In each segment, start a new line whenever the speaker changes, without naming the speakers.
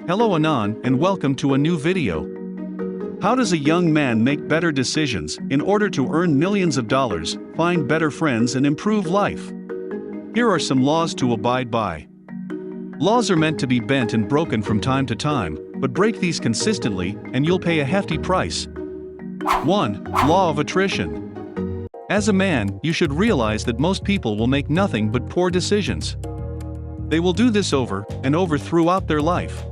Hello Anon and welcome to a new video. How does a young man make better decisions in order to earn millions of dollars, find better friends and improve life? Here are some laws to abide by. Laws are meant to be bent and broken from time to time, but break these consistently and you'll pay a hefty price. 1. Law of attrition. As a man, you should realize that most people will make nothing but poor decisions. They will do this over and over throughout their life.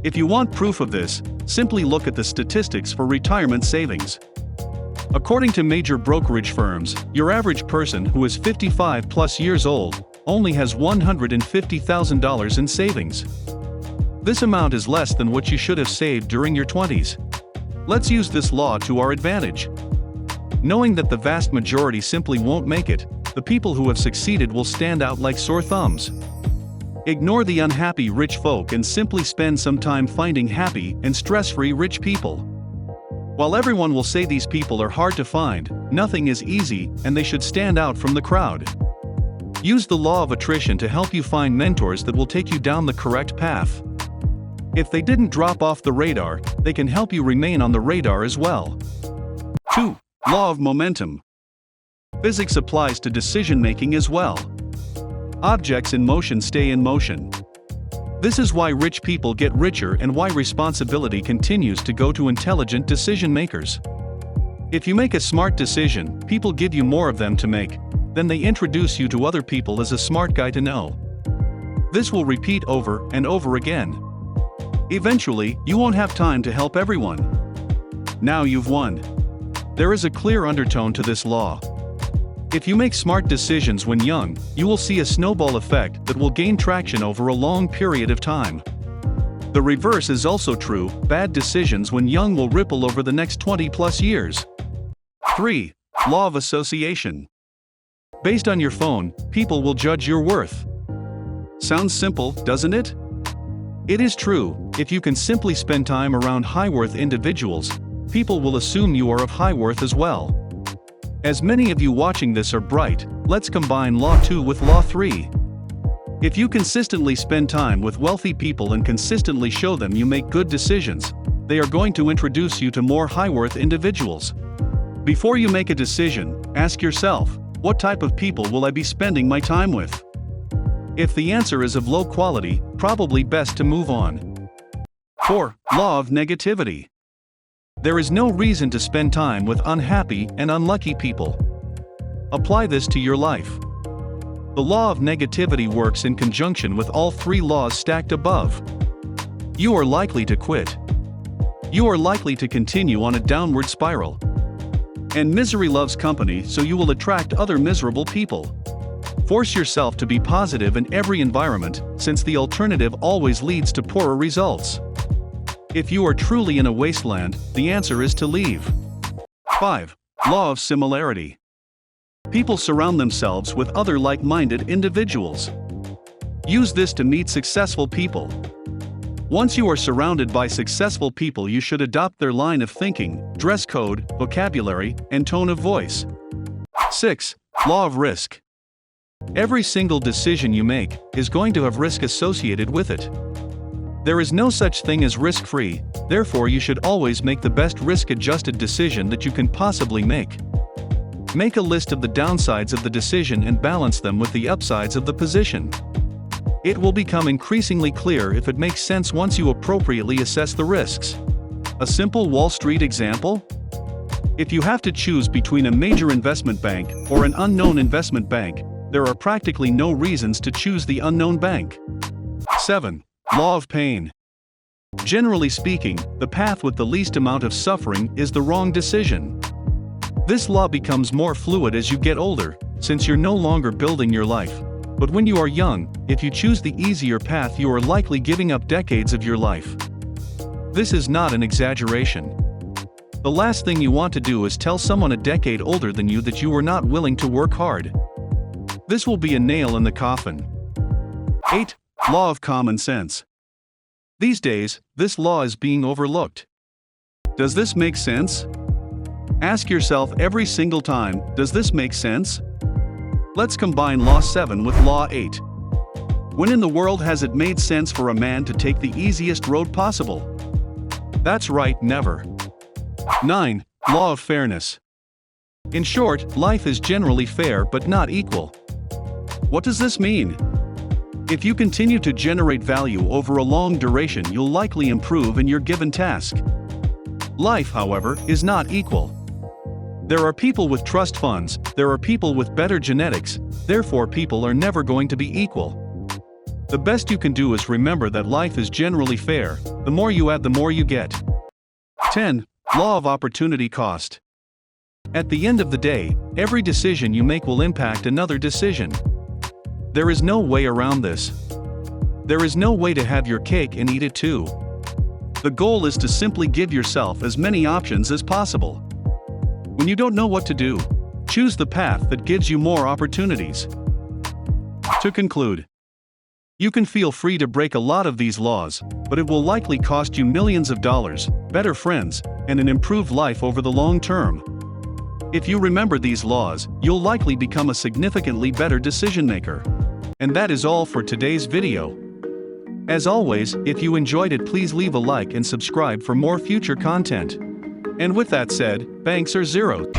If you want proof of this, simply look at the statistics for retirement savings. According to major brokerage firms, your average person who is 55 plus years old only has $150,000 in savings. This amount is less than what you should have saved during your 20s. Let's use this law to our advantage. Knowing that the vast majority simply won't make it, the people who have succeeded will stand out like sore thumbs. Ignore the unhappy rich folk and simply spend some time finding happy and stress-free rich people. While everyone will say these people are hard to find, nothing is easy and they should stand out from the crowd. Use the law of attrition to help you find mentors that will take you down the correct path. If they didn't drop off the radar, they can help you remain on the radar as well. 2. Law of momentum. Physics applies to decision-making as well. Objects in motion stay in motion. This is why rich people get richer and why responsibility continues to go to intelligent decision-makers. If you make a smart decision, people give you more of them to make, then they introduce you to other people as a smart guy to know. This will repeat over and over again. Eventually, you won't have time to help everyone. Now you've won. There is a clear undertone to this law. If you make smart decisions when young, you will see a snowball effect that will gain traction over a long period of time. The reverse is also true, bad decisions when young will ripple over the next 20 plus years. 3. Law of association. Based on your phone, people will judge your worth. Sounds simple, doesn't it? It is true. If you can simply spend time around high-worth individuals, people will assume you are of high worth as well. As many of you watching this are bright, let's combine Law 2 with Law 3. If you consistently spend time with wealthy people and consistently show them you make good decisions, they are going to introduce you to more high-worth individuals. Before you make a decision, ask yourself, what type of people will I be spending my time with? If the answer is of low quality, probably best to move on. 4. Law of negativity. There is no reason to spend time with unhappy and unlucky people. Apply this to your life. The law of negativity works in conjunction with all three laws stacked above. You are likely to quit. You are likely to continue on a downward spiral. And misery loves company, so you will attract other miserable people. Force yourself to be positive in every environment, since the alternative always leads to poorer results. If you are truly in a wasteland, the answer is to leave. 5. Law of similarity. People surround themselves with other like-minded individuals. Use this to meet successful people. Once you are surrounded by successful people, you should adopt their line of thinking, dress code, vocabulary, and tone of voice. 6. Law of risk. Every single decision you make is going to have risk associated with it. There is no such thing as risk-free, therefore you should always make the best risk-adjusted decision that you can possibly make. Make a list of the downsides of the decision and balance them with the upsides of the position. It will become increasingly clear if it makes sense once you appropriately assess the risks. A simple Wall Street example? If you have to choose between a major investment bank or an unknown investment bank, there are practically no reasons to choose the unknown bank. 7. Law of pain. Generally speaking, the path with the least amount of suffering is the wrong decision. This law becomes more fluid as you get older, since you're no longer building your life. But when you are young, if you choose the easier path, you are likely giving up decades of your life. This is not an exaggeration. The last thing you want to do is tell someone a decade older than you that you were not willing to work hard. This will be a nail in the coffin. 8. Law of common sense. These days, this law is being overlooked. Does this make sense? Ask yourself every single time, does this make sense? Let's combine Law 7 with Law 8. When in the world has it made sense for a man to take the easiest road possible? That's right, never. 9. Law of fairness. In short, life is generally fair but not equal. What does this mean? If you continue to generate value over a long duration, you'll likely improve in your given task. Life, however, is not equal. There are people with trust funds, there are people with better genetics, therefore people are never going to be equal. The best you can do is remember that life is generally fair, the more you add the more you get. 10. Law of opportunity cost. At the end of the day, every decision you make will impact another decision. There is no way around this. There is no way to have your cake and eat it too. The goal is to simply give yourself as many options as possible. When you don't know what to do, choose the path that gives you more opportunities. To conclude, you can feel free to break a lot of these laws, but it will likely cost you millions of dollars, better friends, and an improved life over the long term. If you remember these laws, you'll likely become a significantly better decision maker. And that is all for today's video. As always, if you enjoyed it, please leave a like and subscribe for more future content. And with that said, banks are zero.